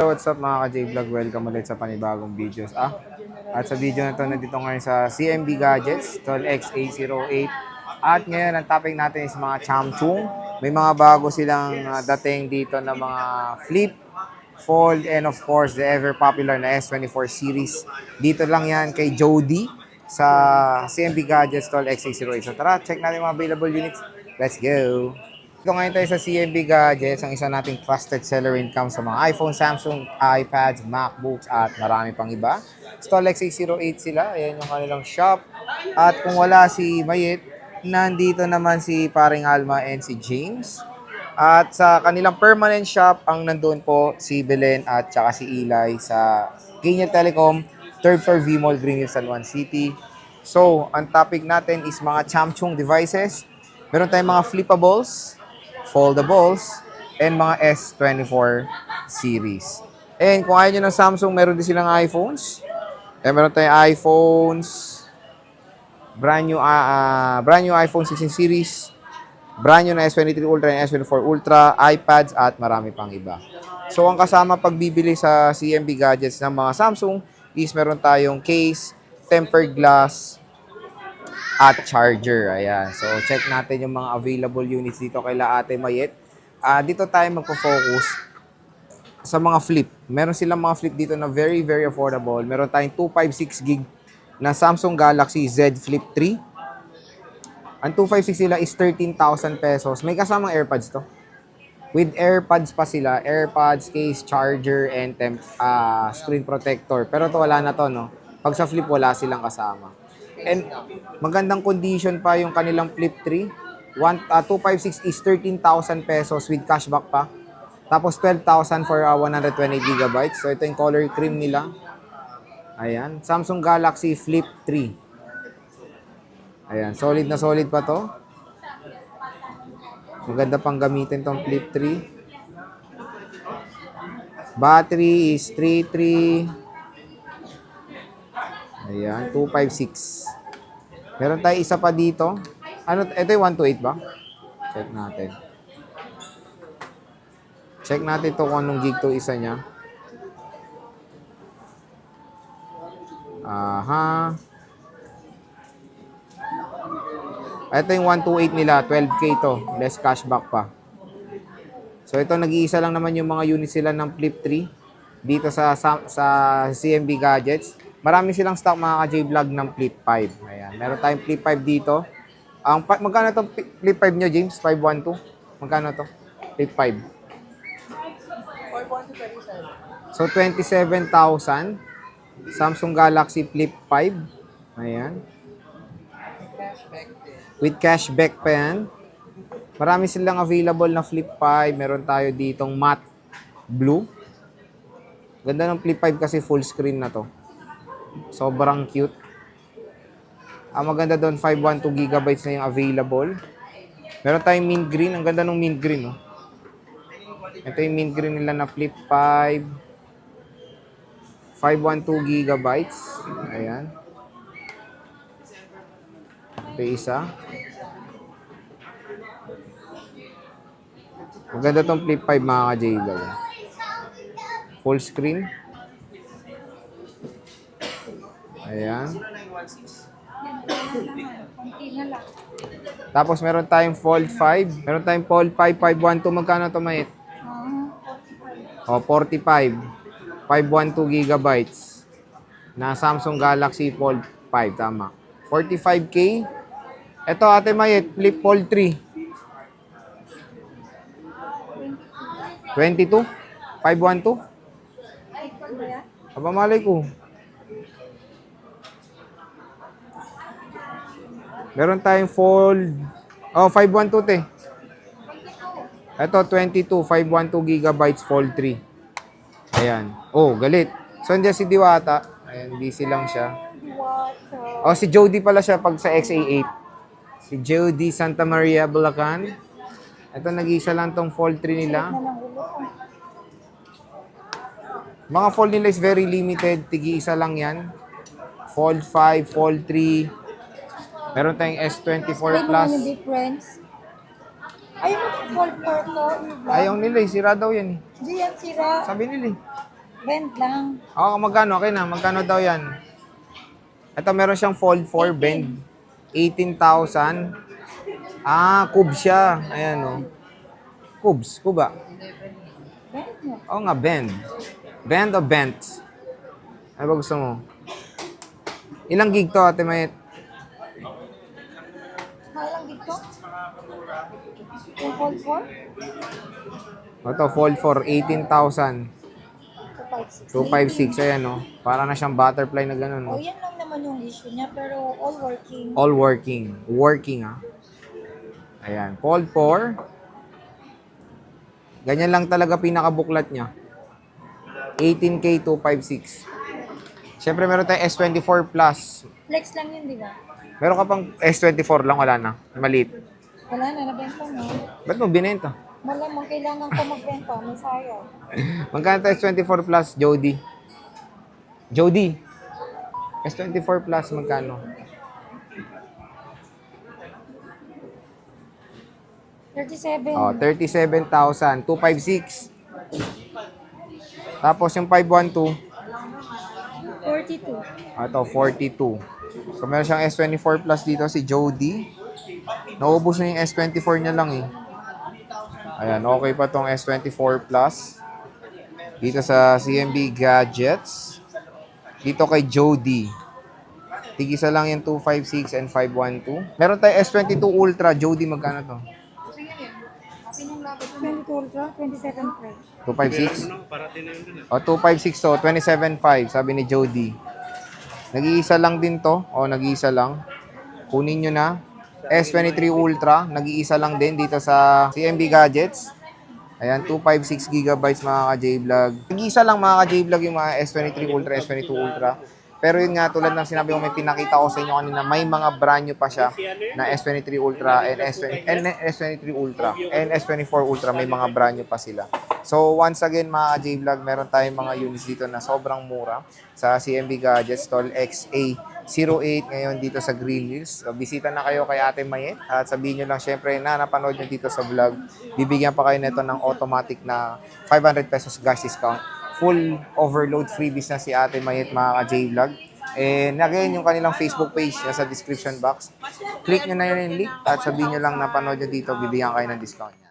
What's up mga ka-J-Vlog? Welcome ulit sa panibagong videos. At sa video na to, nandito ngayon sa CMB Gadgets, Tol X808. At ngayon, ang topic natin is mga Samsung. May mga bago silang dating dito na mga flip, fold, and of course, the ever popular na S24 series. Dito lang yan kay Jody sa CMB Gadgets, Tol X808. So tara, check natin mga available units. Let's go! Ito ngayon tayo sa CMB Gadgets, ang isa nating trusted seller income sa mga iPhone, Samsung, iPads, MacBooks, at marami pang iba. Stolex 608 sila, ayan yung kanilang shop. At kung wala si Mayet, nandito naman si Paring Alma and si James. At sa kanilang permanent shop, ang nandun po si Belen at saka si Eli sa Kenya Telecom, 3rd floor V-Mall, Greenhill, San Juan City. So, ang topic natin is mga Samsung devices. Meron tayong mga flippables, foldables, and mga S24 series. And kung ayaw nyo ng Samsung, meron din silang iPhones. Meron tayong iPhones, brand new iPhone 16 series, brand new na S23 Ultra and S24 Ultra, iPads, at marami pang iba. So, ang kasama pagbibili sa CMB Gadgets ng mga Samsung is meron tayong case, tempered glass, at charger. Ayan. So, check natin yung mga available units dito kay Ate Mayet. Dito tayo magpo-focus sa mga flip. Meron silang mga flip dito na very, very affordable. Meron tayong 256 gig na Samsung Galaxy Z Flip 3. Ang 256 nila is 13,000 pesos. May kasamang AirPods to. With AirPods pa sila. AirPods, case, charger, and screen protector. Pero to wala na to, no? Pag sa flip, wala silang kasama. And magandang condition pa yung kanilang Flip 3. 256 is 13,000 pesos with cashback pa. Tapos 12,000 for 120 gigabytes. So ito yung color cream nila. Ayan. Samsung Galaxy Flip 3. Ayan. Solid na solid pa to. Maganda pang gamitin tong Flip 3. Battery is 33. Ayan. 256. Meron tayo isa pa dito. Ito yung 128 ba? Check natin. Check natin to kung anong gig to isa niya. Aha. Ito yung 128 nila. 12K to. Less cashback pa. So ito, nag-iisa lang naman yung mga units sila ng Flip 3. Dito sa CMB Gadgets. Marami silang stock mga ka-J-Vlog ng Flip 5. Ayan. Meron tayong Flip 5 dito. Magkano itong Flip 5 nyo, James? 512? Magkano to? Flip 5. 512. So, 27,000. Samsung Galaxy Flip 5. Ayan. With cashback pa yan. Marami silang available na Flip 5. Meron tayo ditong matte blue. Ganda ng Flip 5 kasi full screen na to. Sobrang cute. Maganda doon, 512 gigabytes na yung available. Meron tayong mint green. Ang ganda ng mint green, no? Ito yung mint green nila na Flip 5. 512 gigabytes. Ayan. Ito yung isa. Maganda tong Flip 5 mga ka-J-Vlog. Full screen. Ayan. Tapos meron tayong Fold 5. Meron tayong Fold 5, 512. Magkano ito, Mayet? 45. 512 gigabytes. Na Samsung Galaxy Fold 5. Tama. 45K. Ito, Ate Mayet, Flip Fold 3. 22? 512? Aba, malay ko. Meron tayong fold. 512 te. Ito, 22. 512 gigabytes fold 3. Ayan. Galit. So, nandiyan si Diwata. Ayan, busy lang siya. Si Jody pala siya pag sa XA8. Si Jody Santa Maria, Bulacan. Ito, nag-iisa lang tong fold 3 nila. Mga fold nila is very limited. Tigi-isa lang yan. Fold 5, fold 3. Meron tayong S24 Plus. Yung difference. Ayaw mo fold 4 to. Ayaw nila eh. Sira daw yan eh. Hindi yan sira. Sabi nila eh. Bend lang. Oo, magkano? Okay na. Magkano daw yan? Ito, meron siyang fold 4 bend. 18,000. Ah, cube siya. Ayan, oh. Cubes. Kuba. Bend mo. Oo nga, bend. Bend o bent? Ano ba gusto mo? Ilang gig to, Ate Mayet? Halang dito? Yung fold 4? Ito, fold 4, 18,000. 256. 256, ayan, oh. Para na siyang butterfly na gano'n, Oh, no? yan lang naman yung issue niya, pero all working. All working. Working, ah. Ayan, fold 4. Ganyan lang talaga pinakabuklat niya. 18K 256. Siyempre, meron tayong S24 Plus. Flex lang yun, di ba? Meron ka pang S24 lang, wala na. Maliit. Wala na, nabenta mo. Ba't mo binenta? Malamang kailangan ko magbenta, may sayang. Magkano tayo S24 Plus, Jody? Jody, S24 Plus, magkano? 37. Oh, 37,000. 256. Tapos yung 512, 42. ito, 42. So, meron siyang S24 Plus dito, si Jody. Naubos na yung S24 niya lang eh. Ayan, okay pa tong S24 Plus. Dito sa CMB Gadgets. Dito kay Jody. Tigisa lang yung 256 and 512. Meron tayo S22 Ultra. Jody, magkano to? 22 Ultra, 27 price. 256? O, 256 to. 27.5, sabi ni Jody. Nag-iisa lang din to. O, nag-iisa lang. Kunin nyo na. S23 Ultra. Nag-iisa lang din dito sa CMB Gadgets. Ayan, 256 gigabytes mga ka-J-Vlog. Nag-iisa lang mga ka-J-Vlog yung mga S23 Ultra, S22 Ultra. Pero yun nga, tulad ng sinabi ko, may pinakita ko sa inyo kanina, may mga brand new pa siya na S23 Ultra and S23 Ultra and S24 Ultra, may mga brand new pa sila. So, once again mga ka-J-Vlog, meron tayong mga units dito na sobrang mura sa CMB Gadgets, Tol XA08 ngayon dito sa Green Hills. So, bisita na kayo kay Ate Mayet at sabihin nyo lang syempre na napanood nyo dito sa vlog, bibigyan pa kayo nito ng automatic na 500 pesos gas discount. Full overload freebies na si Ate Mayet mga ka-J-Vlog. And again, yung kanilang Facebook page nasa description box. Click nyo na yun yung link at sabihin nyo lang napanood nyo dito, bibigyan kayo ng discount niya.